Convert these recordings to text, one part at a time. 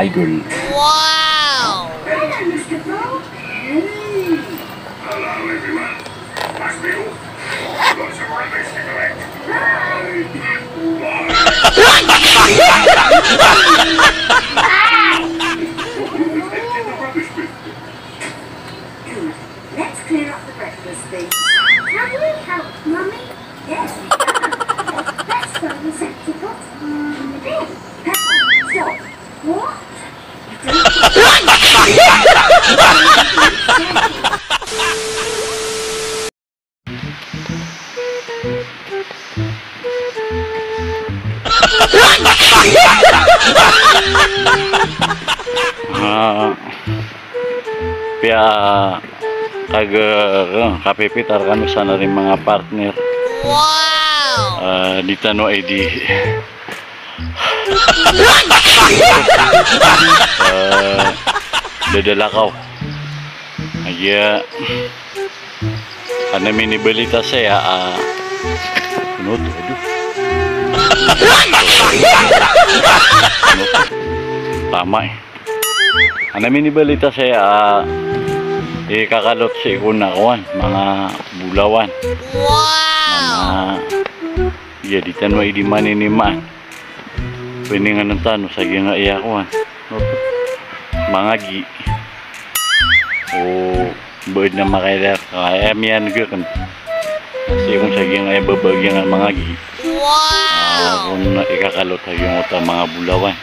idol. Wow! Hello, Mr. Frog. Hey. Hello, everyone. Nice meal. I've got some rubbish to collect. In the rubbish bin. Good. Let's clear up the breakfast things. Can we help, Mummy? Yes, we can. Let's throw the safety pot in the bin. Pepper, stop. What? Kaya kapipitar kami sana rin mga partner. Wow! Di tano ay di dadalakaw. Kaya ano minibalita saya ano to? Tama eh. Ano minibalita saya kakalot si kunakuan mga bulawan. Wow! Iya di tanwa di maninimaan. Peningan ng tano sa nga iyakuan. Mga gi. O buod na makailar kaya miyan kan. Kasi kung sa nga babagyan ng mga gi. Wow! Kung ikakalot yung mga bulawan.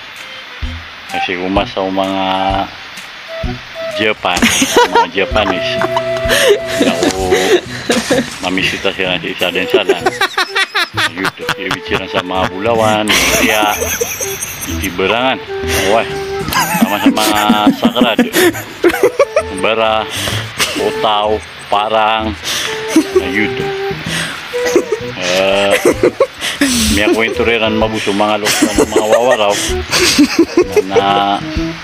Kasi kumasaw mga mga Japanese ako mamisita sila sa isa din sala YouTube ibitsiran sa mga bulawan kaya itiberangan sama sa mga sakrad bara otaw parang na YouTube may kwenturiran mabuso mga lokal ng mga wawaraw na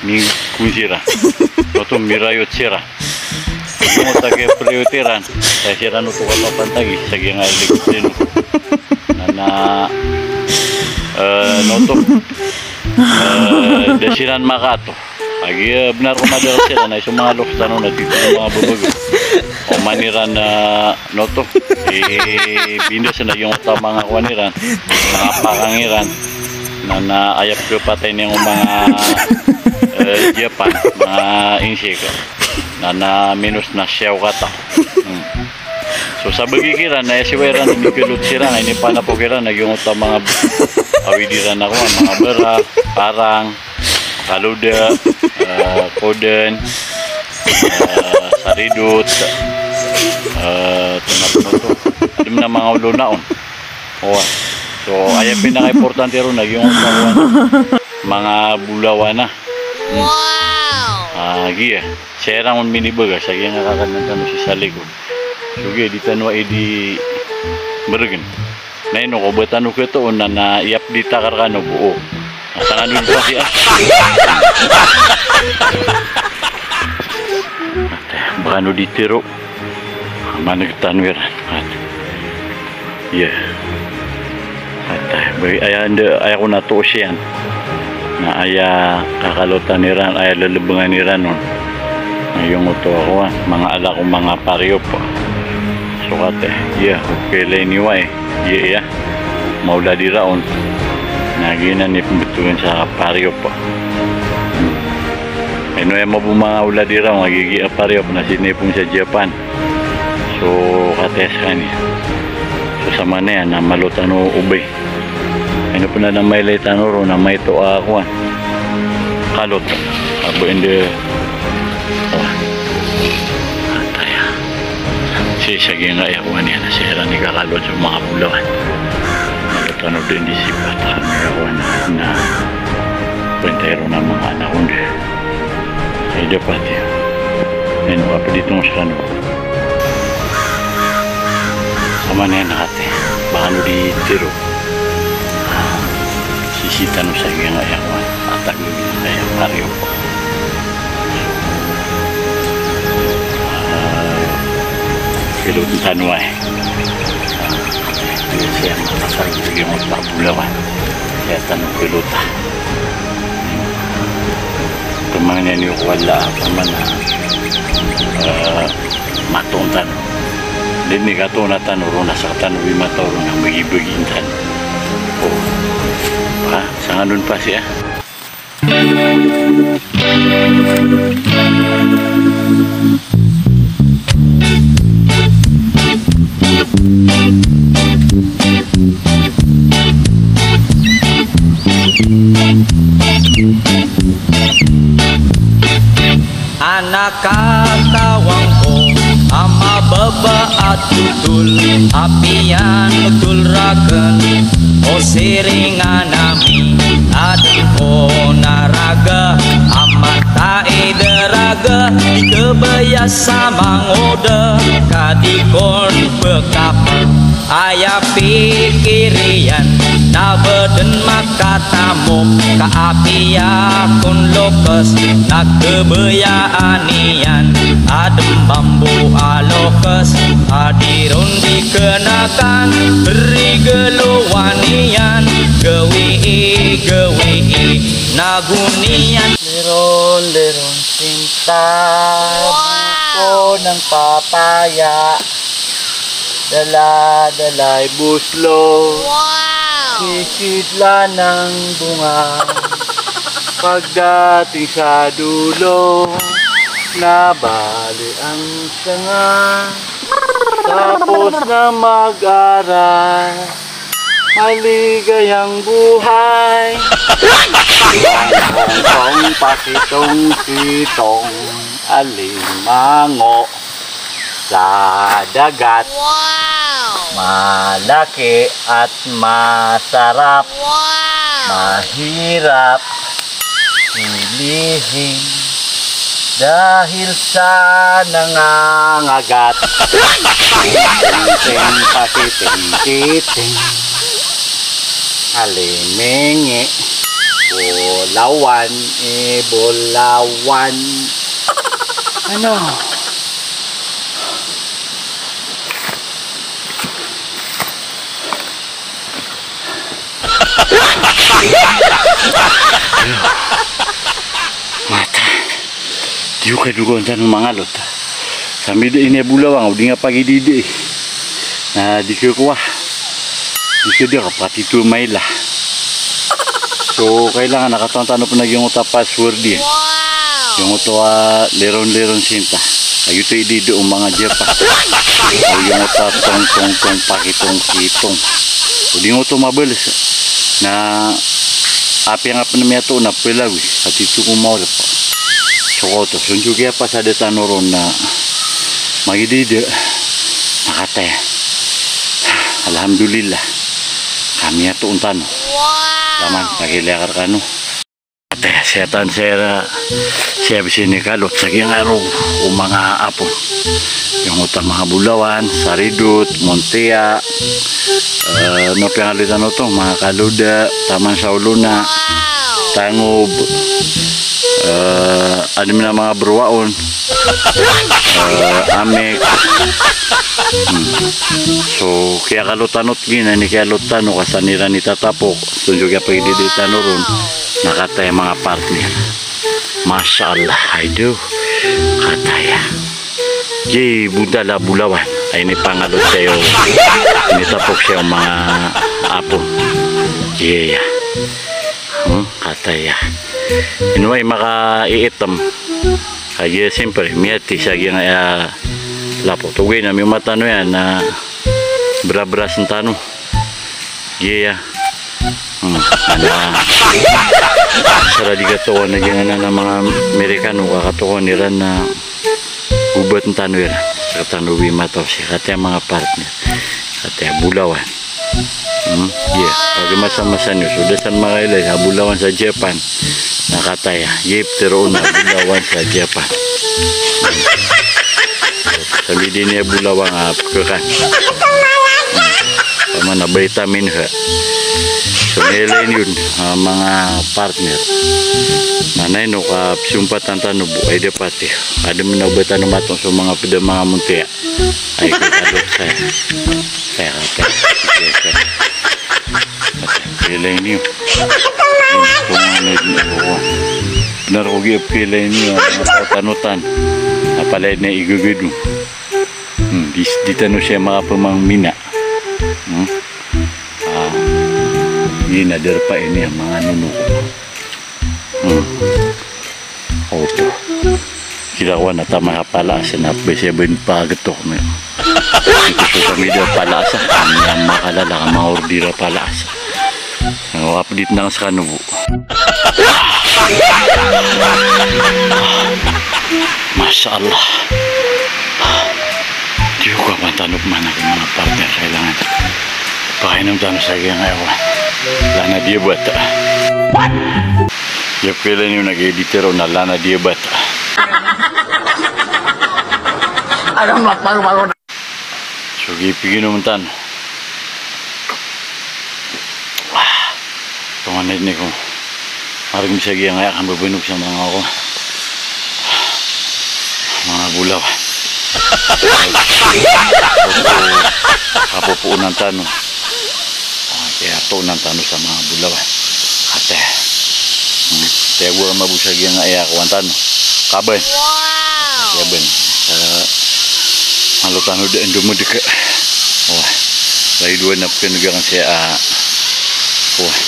ni kunsira ito mirayot sira mo tagay prioritiran sa sira no to kapapantagi sa nga electrin na noto desiran makato agi benar kumadar sira na mga lokal na dito mga bubog o maniran na noto bindas na yung mga kwaniran mga pakangiran na ayap ko patay niyang mga Japan mga insika na minus na siyaw kata so sa bagigiran na siwera na mikulot sira na ini pa na pukiran na yung mga awidiran ako mga bara parang kaluda koden saridut tunapunoto adim na mga ulo naon so ay pinaka-importante ron na yung mga bulawan na Wow! Giya serang on minibaga sa nga kakadnan si sa likod so giya di tanwa di bergen na ino ko batano ko ito na iap di takar ka no buo nasa nga nun pa siya baka no di tiro managtanwiran yeah ay ako na to siyan na aya kakalotan niran aya lalabangan niran nun yung ito ako mga ala kong mga paryo po so kate yeah okay niwa yeah maula di raon naginan ni pembetulan sa paryo po ano yung mga ula di raon magigi paryo po na sinipong sa Japan so kate sa kanya so sama na yan na malutan o ubay ano po na may laytan ro na may to ako kalot abo ende ataya si sige nga yawan yan sira ni kakalot sa mga bulawan ano din di sipat yawan na kwentero na mga anak ko ay dapat yan ano pa dito mo sa ano sama na yan nakate baka no di tiro sisita no sa nga yawan atag na yung paryo po kilod ng tanwa siya makasarag yung magbabulawan kaya tanong kilota Ang yan yung wala man na matuntan. Hindi ka ito na tanuro na sa tanuwi maturo na bagi-bagintan. O, ha? Sa ganun pa siya. Anak kakawang ko ama baba at tutul apian tutul raken o siringan nami adin ko naraga amat tae deraga kebiasa mangoda kadikon bekapal aya pikirian nabeden makatamu kaapia kun lokes nak kebeyaanian adem bambu alokes hadirun dikenakan beri geluwanian gewi nagunian leron cinta buko ng papaya dala-dalay buslo sisidla ng bunga pagdating sa dulo nabali ang sanga tapos na mag-aral maligayang buhay ang pakitong-kitong alimango sa dagat malaki at masarap mahirap pilihin dahil sa nangangagat kiting pakiting-kiting alimengi bulawan bulawan ano mata diyo ka dugon sa mga lot sambil ini bulawang di nga pagi didi na di ko kuha di ko di kapati tu maila so kailangan nakatantano po na yung uta password din yung uta leron sinta ayo to idido ang mga jepa o yung uta tong pakitong-kitong o di nga uta mabalas na api nga panamya to na pelawi at ito kumawala pa so to sunjugya pa sa detanoron na magidide nakataya alhamdulillah kami ato untano laman pagilakar kano kataya setan siya bisini kalot sa kiyang araw o mga apon yung utang mga bulawan saridut, montea no pangalitan no to mga kaluda taman sa uluna tangob ano na mga bruwaon amek so kaya kalutanot gina ni kaya lutano kasanira ni tatapok so juga pagdiditano ron nakataya mga partner Masya Allah ayo kataya Jay budala bulawan ay ini pangalot sayo ini tapok sayo mga apo Jay kataya inuay makaiitam kaya siyempre miyati sa gyang lapo tugay na may matano yan na bra-bras ng tano Jay sara di katuwa na gyang na mga Amerikano kakatuwa nila na ubat ng tano yan sa tanuwi mataw siya kataya mga partner kataya bulawan pag masa-masa nyo so dasan makailay sa bulawan sa Japan nakataya pero na bulawan sa Japan sabi din niya bulawang kakan sama na vitamin ha so nilain yun mga partner nanay no ka sumpatan tanubo ay dapati ada menabatan matong sa mga pida mga muntia ay kadot saya kata nilain yun benar ko giap kilay niyo mga tanutan. Apalay na igugudu. Di tanu siya mga pamangmina. Ginader pa ini ang mga nuno ko. Oto. Kirawan na tama pala sa napbay ben pagatok mo. Ito sa media pala sa kanya makalala ka mga ordira pala sa. Update na sa kanubo. Masya Allah. Di ko matanong man ang mga partner kailangan. Pakainom tayo sa kanya ngayon. Lana dia bata. What? Ya pala niyo nag-editor o na lana dia bata. Alam mo, paru-paru. So, gipigin naman tan. Tumanay ni ko. Maraming sige ang ayak ang babinog sa mga ako. Mga bulaw. Kapupuunan tano. Kaya tuunan tano sa mga bulaw. Ate. Kaya buwan mabusagi ang ayak ko ang tano. Kabay. Kaya ben. Halo tano daan dumudika. Wah. Lahi dua napkin juga kan saya. Wah.